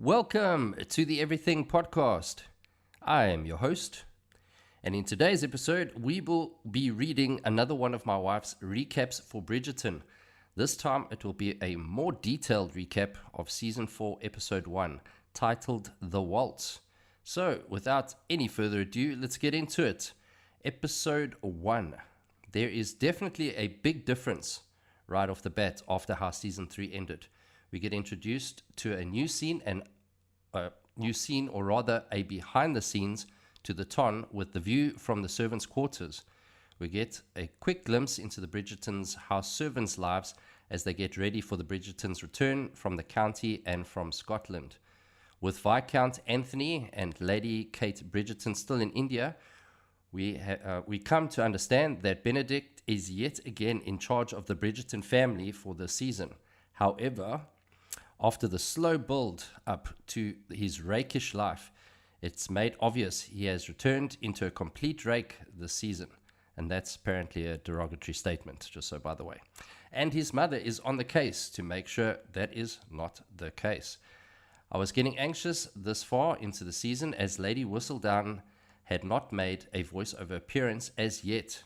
Welcome to the Everything Podcast. I am your host, and in today's episode, we will be reading another one of my wife's recaps for Bridgerton. This time, it will be a more detailed recap of Season 4, Episode 1, titled The Waltz. So, without any further ado, let's get into it. Episode 1. There is definitely a big difference right off the bat after how Season 3 ended. We get introduced to a new scene, or rather a behind the scenes to the ton with the view from the servants' quarters. We get a quick glimpse into the Bridgertons' house servants' lives as they get ready for the Bridgertons' return from the county and from Scotland. With Viscount Anthony and Lady Kate Bridgerton still in India, we come to understand that Benedict is yet again in charge of the Bridgerton family for this season. However, after the slow build up to his rakish life, it's made obvious he has returned into a complete rake this season. And that's apparently a derogatory statement, just so by the way. And his mother is on the case to make sure that is not the case. I was getting anxious this far into the season as Lady Whistledown had not made a voiceover appearance as yet.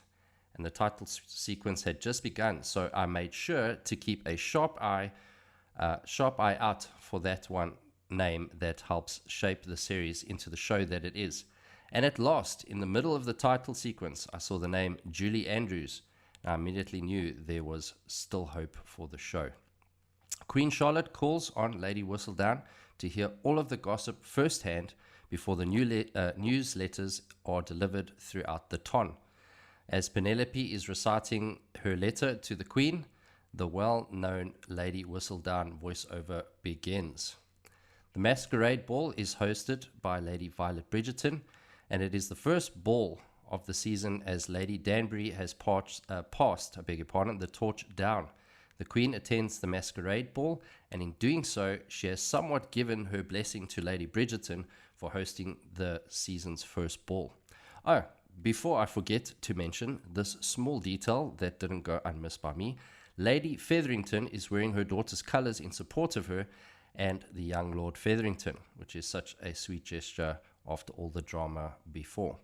And the title sequence had just begun, so I made sure to keep a sharp eye out for that one name that helps shape the series into the show that it is. And at last, in the middle of the title sequence, I saw the name Julie Andrews. I immediately knew there was still hope for the show. Queen Charlotte calls on Lady Whistledown to hear all of the gossip firsthand before the newsletters are delivered throughout the ton. As Penelope is reciting her letter to the Queen, the well-known Lady Whistledown voiceover begins. The masquerade ball is hosted by Lady Violet Bridgerton, and it is the first ball of the season as Lady Danbury has passed the torch down. The Queen attends the masquerade ball, and in doing so, she has somewhat given her blessing to Lady Bridgerton for hosting the season's first ball. Oh, before I forget to mention this small detail that didn't go unmissed by me, Lady Featherington is wearing her daughter's colours in support of her and the young Lord Featherington, which is such a sweet gesture after all the drama before.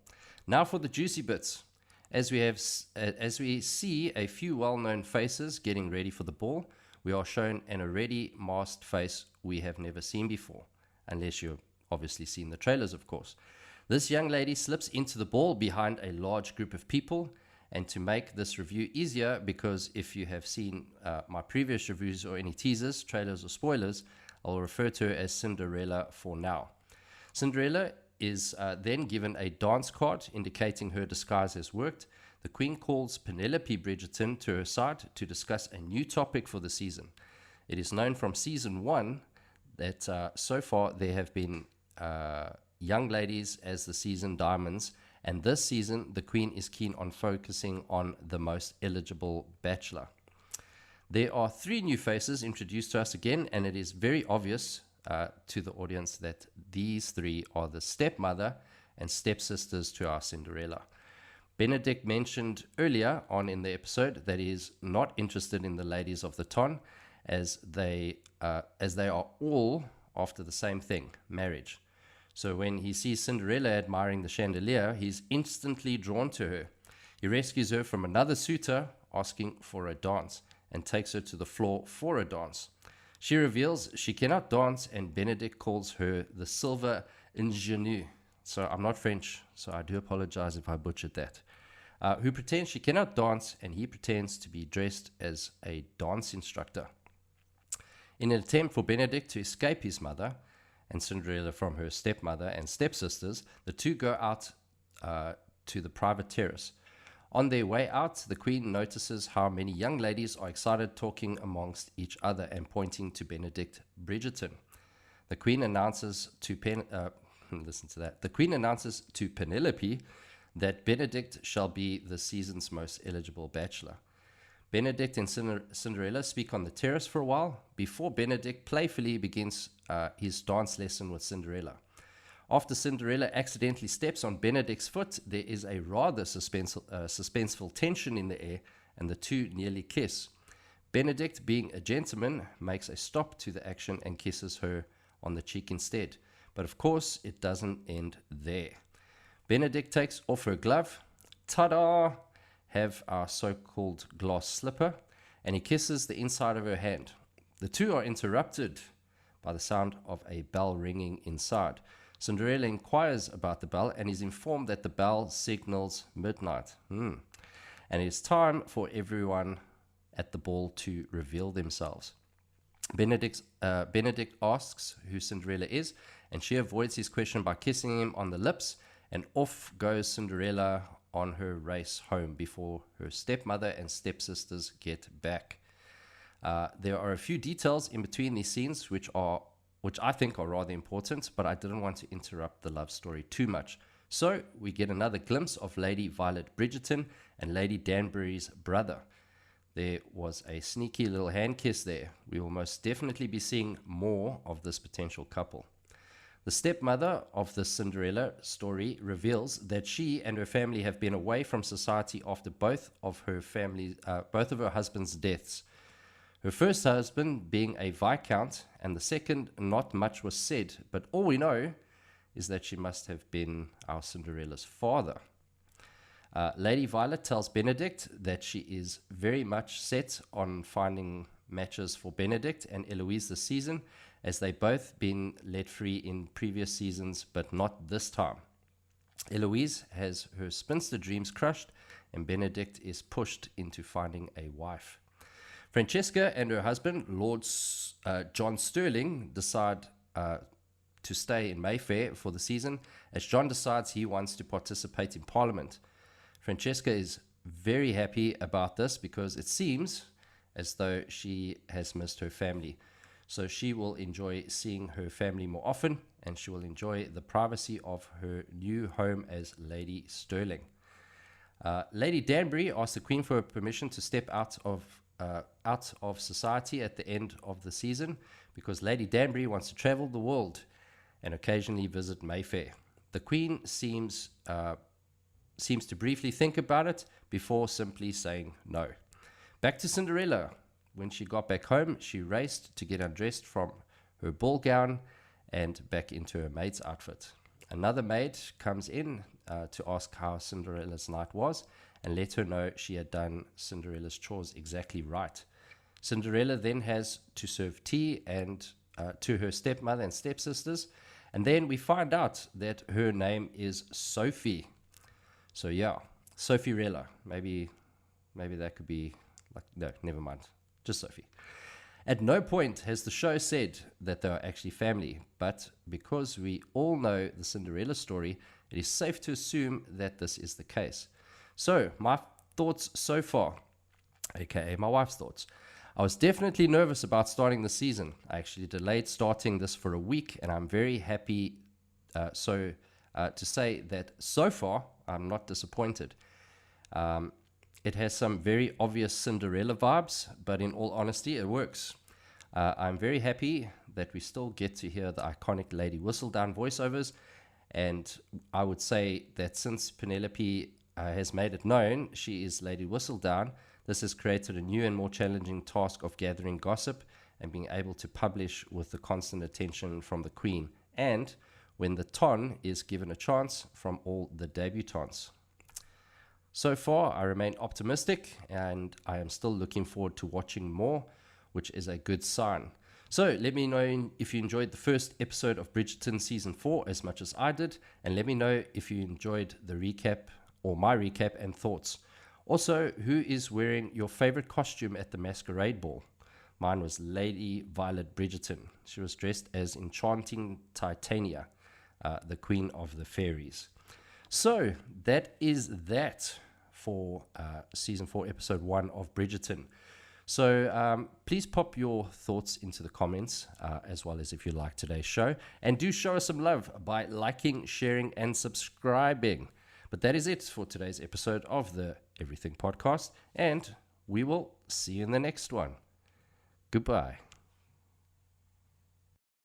Now for the juicy bits. As we see a few well-known faces getting ready for the ball, we are shown an already masked face we have never seen before, unless you've obviously seen the trailers, of course. This young lady slips into the ball behind a large group of people. And to make this review easier, because if you have seen my previous reviews or any teasers, trailers or spoilers, I'll refer to her as Cinderella for now. Cinderella is then given a dance card indicating her disguise has worked. The Queen calls Penelope Bridgerton to her side to discuss a new topic for the season. It is known from Season 1 that so far there have been young ladies as the season diamonds, and this season, the Queen is keen on focusing on the most eligible bachelor. There are 3 new faces introduced to us again, and it is very obvious to the audience that these 3 are the stepmother and stepsisters to our Cinderella. Benedict mentioned earlier on in the episode that he is not interested in the ladies of the ton, as they are all after the same thing, marriage. So when he sees Cinderella admiring the chandelier, he's instantly drawn to her. He rescues her from another suitor asking for a dance and takes her to the floor for a dance. She reveals she cannot dance, and Benedict calls her the silver ingénue. So I'm not French, so I do apologize if I butchered that. Who pretends she cannot dance, and he pretends to be dressed as a dance instructor. In an attempt for Benedict to escape his mother and Cinderella from her stepmother and stepsisters, the two go out to the private terrace. On their way out, the Queen notices how many young ladies are excited talking amongst each other and pointing to Benedict Bridgerton. The Queen announces to The Queen announces to Penelope that Benedict shall be the season's most eligible bachelor. Benedict and Cinderella speak on the terrace for a while before Benedict playfully begins his dance lesson with Cinderella. After Cinderella accidentally steps on Benedict's foot, there is a rather suspenseful tension in the air, and the two nearly kiss. Benedict, being a gentleman, makes a stop to the action and kisses her on the cheek instead. But of course, it doesn't end there. Benedict takes off her glove. Ta-da! Have our so-called glass slipper, and he kisses the inside of her hand. The two are interrupted by the sound of a bell ringing inside. Cinderella inquires about the bell and is informed that the bell signals midnight. And it's time for everyone at the ball to reveal themselves. Benedict asks who Cinderella is, and she avoids his question by kissing him on the lips, and off goes Cinderella on her race home before her stepmother and stepsisters get back. There are a few details in between these scenes which I think are rather important, but I didn't want to interrupt the love story too much. So we get another glimpse of Lady Violet Bridgerton and Lady Danbury's brother. There was a sneaky little hand kiss there. We will most definitely be seeing more of this potential couple. The stepmother of the Cinderella story reveals that she and her family have been away from society after both of her husbands' deaths. Her first husband being a viscount, and the second, not much was said, but all we know is that she must have been our Cinderella's father. Lady Violet tells Benedict that she is very much set on finding matches for Benedict and Eloise this season, as they both been let free in previous seasons, but not this time. Eloise has her spinster dreams crushed, and Benedict is pushed into finding a wife. Francesca and her husband, Lord John Sterling, decide to stay in Mayfair for the season, as John decides he wants to participate in Parliament. Francesca is very happy about this because it seems as though she has missed her family. So she will enjoy seeing her family more often, and she will enjoy the privacy of her new home as Lady Sterling. Lady Danbury asks the Queen for permission to step out of society at the end of the season, because Lady Danbury wants to travel the world and occasionally visit Mayfair. The Queen seems to briefly think about it before simply saying no. Back to Cinderella. When she got back home, she raced to get undressed from her ball gown and back into her maid's outfit. Another maid comes in to ask how Cinderella's night was and let her know she had done Cinderella's chores exactly right. Cinderella then has to serve tea and to her stepmother and stepsisters, and then we find out that her name is Sophie. So yeah, Sophie-rella. Maybe that could be like, no, never mind. Just Sophie. At no point has the show said that they are actually family, but because we all know the Cinderella story, it is safe to assume that this is the case. So, my thoughts so far, aka my wife's thoughts. I was definitely nervous about starting the season. I actually delayed starting this for a week, and I'm very happy to say that so far, I'm not disappointed. It has some very obvious Cinderella vibes, but in all honesty, it works. I'm very happy that we still get to hear the iconic Lady Whistledown voiceovers, and I would say that since Penelope has made it known she is Lady Whistledown, this has created a new and more challenging task of gathering gossip and being able to publish with the constant attention from the Queen, and when the ton is given a chance from all the debutantes. So far, I remain optimistic, and I am still looking forward to watching more, which is a good sign. So let me know if you enjoyed the first episode of Bridgerton Season 4 as much as I did, and let me know if you enjoyed the recap or my recap and thoughts. Also, who is wearing your favorite costume at the masquerade ball? Mine was Lady Violet Bridgerton. She was dressed as enchanting Titania, the Queen of the Fairies. So that is that for Season 4, Episode 1 of Bridgerton. So please pop your thoughts into the comments, as well as if you like today's show. And do show us some love by liking, sharing, and subscribing. But that is it for today's episode of the Everything Podcast, and we will see you in the next one. Goodbye.